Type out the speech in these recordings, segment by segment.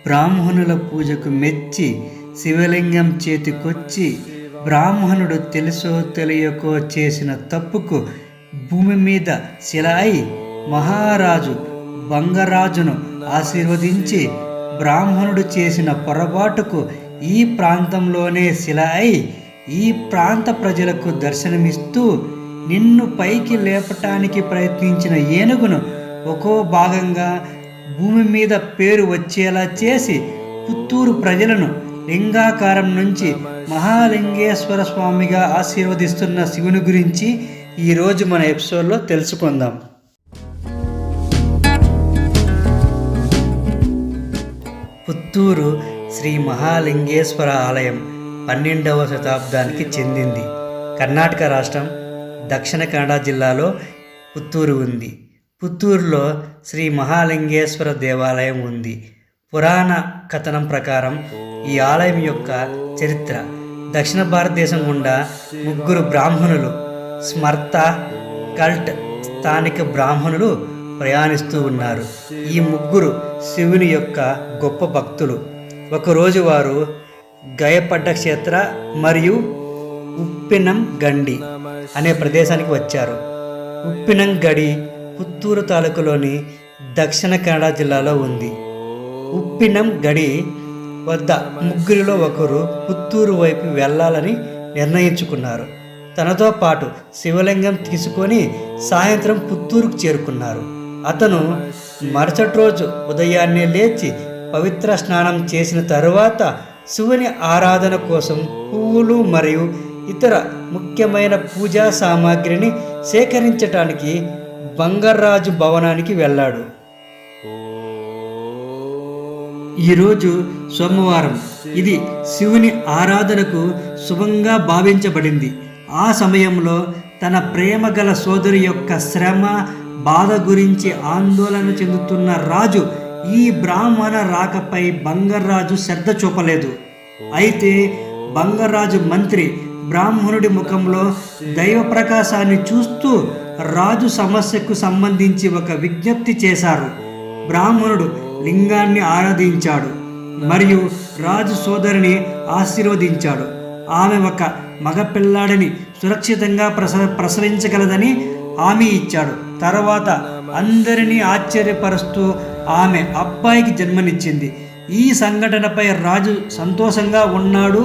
బ్రాహ్మణుల పూజకు మెచ్చి శివలింగం చేతికొచ్చి బ్రాహ్మణుడు తెలుసో తెలియకో చేసిన తప్పుకు భూమి మీద శిల అయి మహారాజు బంగరాజును ఆశీర్వదించి బ్రాహ్మణుడు చేసిన పొరపాటుకు ఈ ప్రాంతంలోనే శిల అయి ఈ ప్రాంత ప్రజలకు దర్శనమిస్తూ నిన్ను పైకి లేపటానికి ప్రయత్నించిన ఏనుగును ఒక్కో భాగంగా భూమి మీద పేరు వచ్చేలా చేసి పుత్తూరు ప్రజలను లింగాకారం నుంచి మహాలింగేశ్వర స్వామిగా ఆశీర్వదిస్తున్న శివుని గురించి ఈరోజు మన ఎపిసోడ్లో తెలుసుకుందాం. పుత్తూరు శ్రీ మహాలింగేశ్వర ఆలయం 12వ శతాబ్దానికి చెందింది. కర్ణాటక రాష్ట్రం దక్షిణ కన్నడ జిల్లాలో పుత్తూరు ఉంది. పుత్తూరులో శ్రీ మహాలింగేశ్వర దేవాలయం ఉంది. పురాణ కథనం ప్రకారం ఈ ఆలయం యొక్క చరిత్ర దక్షిణ భారతదేశం గుండా 3 బ్రాహ్మణులు స్మర్త కల్ట్ స్థానిక బ్రాహ్మణులు ప్రయాణిస్తూ ఉన్నారు. ఈ 3 శివుని యొక్క గొప్ప భక్తులు. ఒకరోజు వారు గయపడ్డ క్షేత్ర మరియు ఉప్పినం గండి అనే ప్రదేశానికి వచ్చారు. ఉప్పినం గడి పుత్తూరు తాలూకులోని దక్షిణ కన్నడ జిల్లాలో ఉంది. ఉప్పినం గడి వద్ద 3లో ఒకరు పుత్తూరు వైపు వెళ్ళాలని నిర్ణయించుకున్నారు. తనతో పాటు శివలింగం తీసుకొని సాయంత్రం పుత్తూరుకు చేరుకున్నారు. అతను మరుసటి రోజు ఉదయాన్నే లేచి పవిత్ర స్నానం చేసిన తరువాత శివుని ఆరాధన కోసం పువ్వులు మరియు ఇతర ముఖ్యమైన పూజా సామాగ్రిని సేకరించటానికి బంగరాజు భవనానికి వెళ్ళాడు. ఈరోజు సోమవారం. ఇది శివుని ఆరాధనకు శుభంగా భావించబడింది. ఆ సమయంలో తన ప్రేమ గల సోదరి యొక్క శ్రమ బాధ గురించి ఆందోళన చెందుతున్న రాజు ఈ బ్రాహ్మణ రాకపై బంగరాజు శ్రద్ధ చూపలేదు. అయితే బంగరాజు మంత్రి బ్రాహ్మణుడి ముఖంలో దైవ ప్రకాశాన్ని చూస్తూ రాజు సమస్యకు సంబంధించి ఒక విజ్ఞప్తి చేశారు. బ్రాహ్మణుడు లింగాన్ని ఆరాధించాడు మరియు రాజు సోదరిని ఆశీర్వదించాడు. ఆమె ఒక మగపిల్లాడిని సురక్షితంగా ప్రసవించగలదని హామీ ఇచ్చాడు. తర్వాత అందరినీ ఆశ్చర్యపరుస్తూ ఆమె అబ్బాయికి జన్మనిచ్చింది. ఈ సంఘటనపై రాజు సంతోషంగా ఉన్నాడు.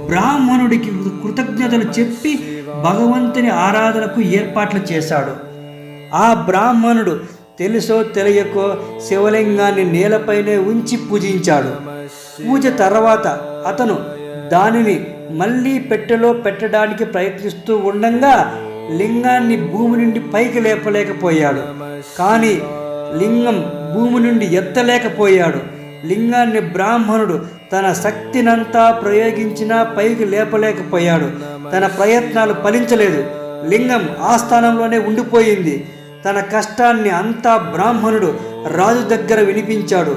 బ్రాహ్మణుడికి కృతజ్ఞతలు చెప్పి భగవంతుని ఆరాధనకు ఏర్పాట్లు చేశాడు. ఆ బ్రాహ్మణుడు తెలుసో తెలియకో శివలింగాన్ని నేలపైనే ఉంచి పూజించాడు. పూజ తర్వాత అతను దానిని మళ్ళీ పెట్టెలో పెట్టడానికి ప్రయత్నిస్తూ ఉండగా లింగాన్ని భూమి నుండి పైకి లేపలేకపోయాడు. కానీ లింగం భూమి నుండి ఎత్తలేకపోయాడు. లింగాన్ని బ్రాహ్మణుడు తన శక్తినంతా ప్రయోగించినా పైకి లేపలేకపోయాడు. తన ప్రయత్నాలు ఫలించలేదు. లింగం ఆ స్థానంలోనే ఉండిపోయింది. తన కష్టాన్ని అంతా బ్రాహ్మణుడు రాజు దగ్గర వినిపించాడు.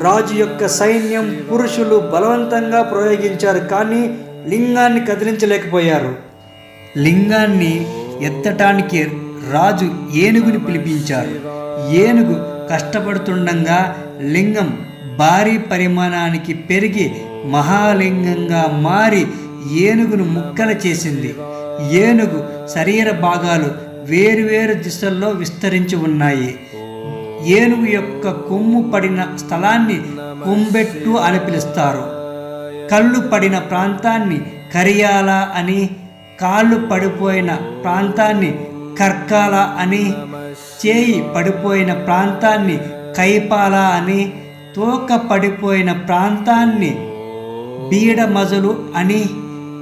రాజు యొక్క సైన్యం పురుషులు బలవంతంగా ప్రయోగించారు, కానీ లింగాన్ని కదిలించలేకపోయారు. లింగాన్ని ఎత్తటానికి రాజు ఏనుగుని పిలిపించారు. ఏనుగు కష్టపడుతుండగా లింగం భారీ పరిమాణానికి పెరిగి మహాలింగంగా మారి ఏనుగును ముక్కలు చేసింది. ఏనుగు శరీర భాగాలు వేరువేరు దిశల్లో విస్తరించి ఉన్నాయి. ఏనుగు యొక్క కొమ్ము పడిన స్థలాన్ని కొంబెట్టు అని పిలుస్తారు. కళ్ళు పడిన ప్రాంతాన్ని కరియాల అని, కాళ్ళు పడిపోయిన ప్రాంతాన్ని కర్కాల అని, చేయి పడిపోయిన ప్రాంతాన్ని కైపాల అని, తోక పడిపోయిన ప్రాంతాన్ని బీడమజలు అని,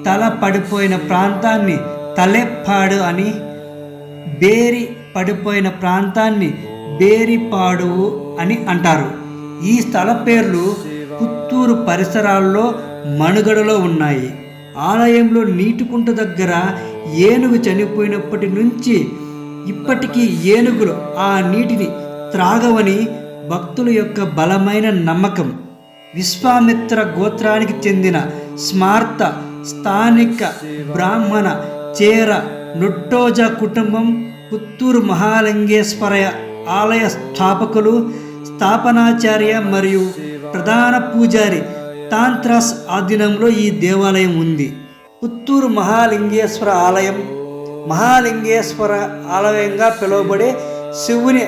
తల పడిపోయిన ప్రాంతాన్ని తలెప్పాడు అని, బేరి పడిపోయిన ప్రాంతాన్ని బేరిపాడు అని అంటారు. ఈ స్థల పేర్లు పుత్తూరు పరిసరాల్లో మనుగడలో ఉన్నాయి. ఆలయంలో నీటికుంట దగ్గర ఏనుగు చనిపోయినప్పటి నుంచి ఇప్పటికీ ఏనుగులు ఆ నీటిని త్రాగవని భక్తుల యొక్క బలమైన నమ్మకం. విశ్వామిత్ర గోత్రానికి చెందిన స్మార్త స్థానిక బ్రాహ్మణ చేర నొట్టోజ కుటుంబం పుత్తూరు మహాలింగేశ్వర ఆలయ స్థాపకులు. స్థాపనాచార్య మరియు ప్రధాన పూజారి తాంత్రాస్ ఆధీనంలో ఈ దేవాలయం ఉంది. పుత్తూరు మహాలింగేశ్వర ఆలయం మహాలింగేశ్వర ఆలయంగా పిలువబడే శివుని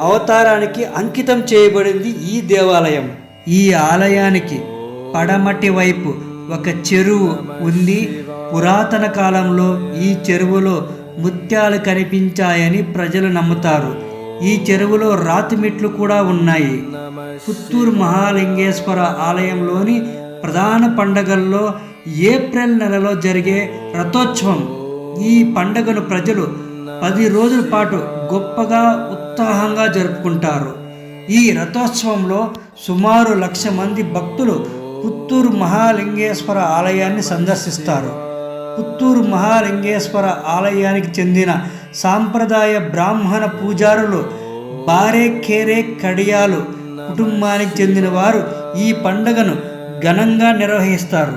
అవతారానికి అంకితం చేయబడింది ఈ దేవాలయం. ఈ ఆలయానికి పడమటి వైపు ఒక చెరువు ఉంది. పురాతన కాలంలో ఈ చెరువులో ముత్యాలు కనిపించాయని ప్రజలు నమ్ముతారు. ఈ చెరువులో రాతి మెట్లు కూడా ఉన్నాయి. పుత్తూరు మహాలింగేశ్వర ఆలయంలోని ప్రధాన పండగల్లో ఏప్రిల్ నెలలో జరిగే రథోత్సవం. ఈ పండుగను ప్రజలు 10 రోజుల పాటు గొప్పగా ఉత్సాహంగా జరుపుకుంటారు. ఈ రథోత్సవంలో సుమారు 1,00,000 మంది భక్తులు పుత్తూరు మహాలింగేశ్వర ఆలయాన్ని సందర్శిస్తారు. పుత్తూరు మహాలింగేశ్వర ఆలయానికి చెందిన సాంప్రదాయ బ్రాహ్మణ పూజారులు బారేఖేరే కడియాలు కుటుంబానికి చెందిన వారు ఈ పండుగను ఘనంగా నిర్వహిస్తారు.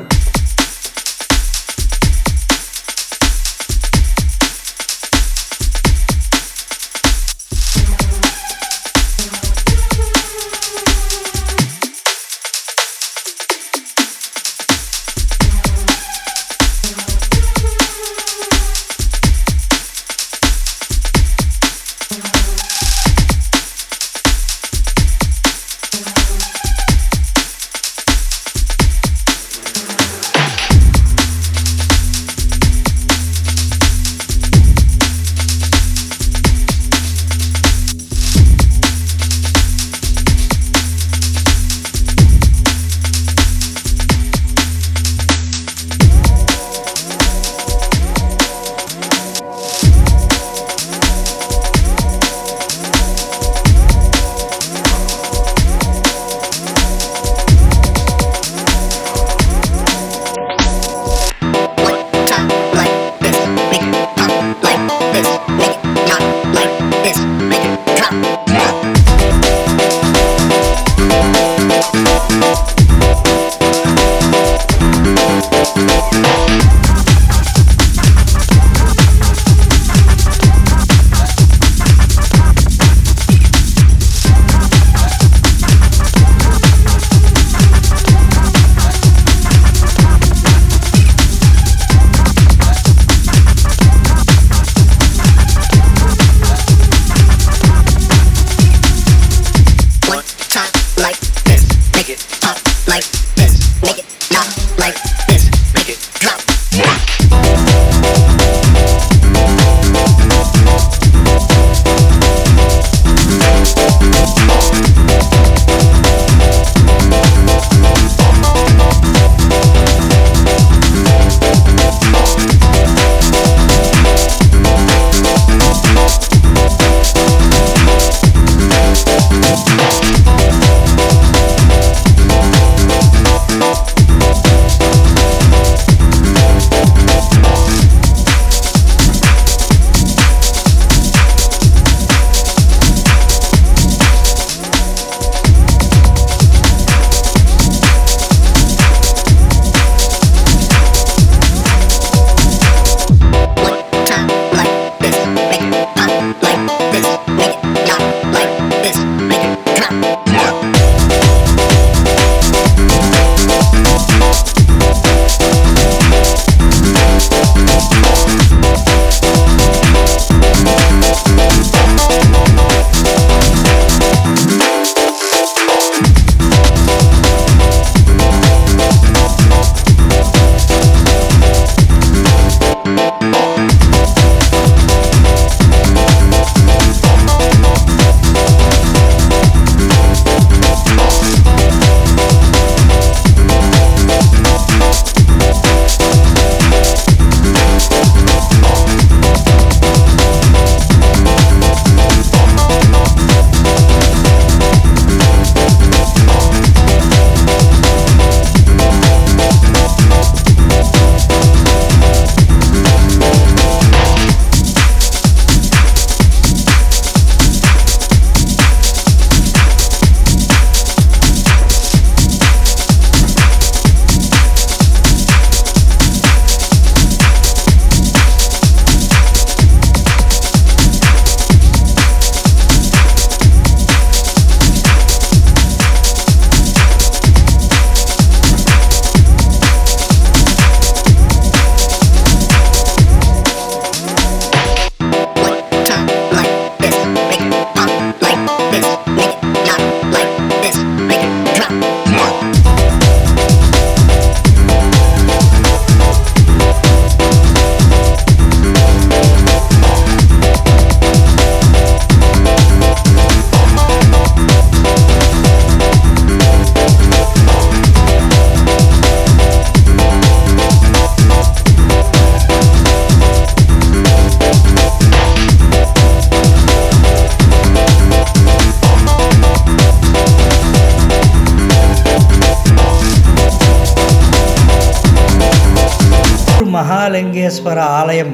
మహాలింగేశ్వర ఆలయం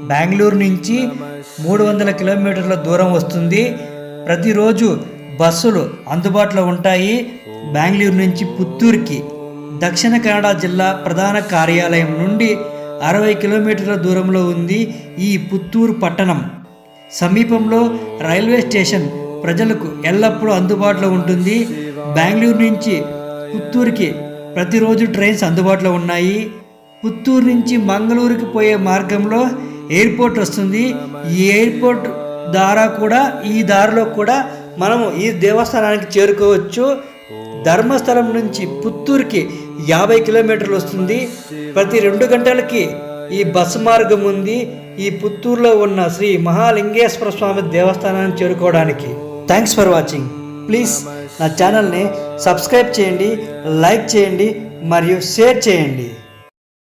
బెంగళూరు నుంచి 300 కిలోమీటర్ల దూరం వస్తుంది. ప్రతిరోజు బస్సులు అందుబాటులో ఉంటాయి. బెంగళూరు నుంచి పుత్తూరుకి దక్షిణ కన్నడ జిల్లా ప్రధాన కార్యాలయం నుండి 60 కిలోమీటర్ల దూరంలో ఉంది ఈ పుత్తూరు పట్టణం. సమీపంలో రైల్వే స్టేషన్ ప్రజలకు ఎల్లప్పుడూ అందుబాటులో ఉంటుంది. బెంగళూరు నుంచి పుత్తూరుకి ప్రతిరోజు ట్రైన్స్ అందుబాటులో ఉన్నాయి. పుత్తూరు నుంచి మంగళూరుకి పోయే మార్గంలో ఎయిర్పోర్ట్ వస్తుంది. ఈ ఎయిర్పోర్ట్ ఈ దారిలో కూడా మనము ఈ దేవస్థానానికి చేరుకోవచ్చు. ధర్మస్థలం నుంచి పుత్తూరుకి 50 కిలోమీటర్లు వస్తుంది. ప్రతి 2 గంటలకి ఈ బస్సు మార్గం ఉంది ఈ పుత్తూరులో ఉన్న శ్రీ మహాలింగేశ్వర స్వామి దేవస్థానాన్ని చేరుకోవడానికి. Thanks for watching. ప్లీజ్ నా ఛానల్ని సబ్స్క్రైబ్ చేయండి, లైక్ చేయండి మరియు షేర్ చేయండి.